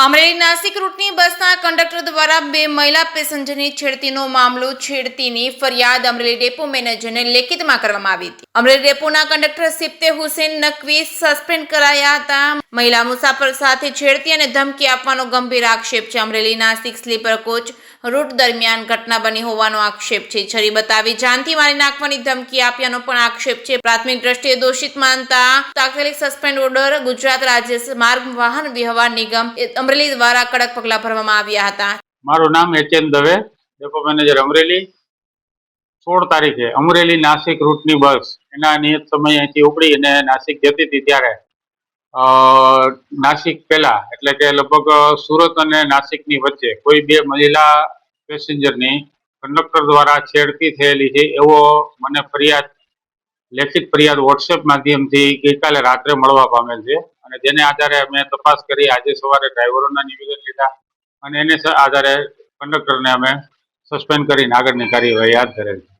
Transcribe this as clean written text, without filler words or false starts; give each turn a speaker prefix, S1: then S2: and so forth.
S1: અમરેલી નાસિક રૂટની બસના કંડક્ટર દ્વારા બે મહિલા પેસેન્જરની છેડતીનો મામલો. છેડતીની ફરિયાદ અમરેલી ડેપો મેનેજરને લેખિતમાં કરવામાં આવી હતી. અમરેલી ડેપોના કંડક્ટર સિફતે હુસેન નકવી સસ્પેન્ડ કરાયા હતા. મહિલા મુસાફર સાથે છેડતી અને ધમકી આપવાનો ગંભીર આક્ષેપ છે. Amreli Nashik sleeper coach route દરમિયાન ઘટના બની હોવાનો આક્ષેપ છે. છરી બતાવી જાનથી મારી નાખવાની ધમકી આપ્યાનો પણ આક્ષેપ છે. પ્રાથમિક દ્રષ્ટિએ દોષિત માનતા તાત્કાલિક સસ્પેન્ડ ઓર્ડર ગુજરાત રાજ્ય માર્ગ વાહન વ્યવહાર નિગમ અમરેલી દ્વારા કડક પગલાં ભરવામાં આવ્યા હતા.
S2: મારું નામ HN Dave, depot manager Amreli. 16 તારીખે અમરેલી નાસિક રૂટની બસ એના નિયત સમય અહીંથી ઉપડી અને નાસિક જતી હતી ત્યારે નાસિક પહેલા એટલે કે લગભગ સુરત અને નાસિકની વચ્ચે કોઈ બે મહિલા પેસેન્જરની કંડક્ટર દ્વારા છેડતી થયેલી છે એવો મને લેખિત ફરિયાદ વોટ્સએપ માધ્યમથી ગઈકાલે રાત્રે મળવા પામેલ છે અને જેને આધારે અમે તપાસ કરી. આજે સવારે ડ્રાઈવરોના નિવેદન લીધા અને એને આધારે કંડક્ટરને અમે સસ્પેન્ડ કરીને આગળની કાર્યવાહી હાથ ધરેલ છે.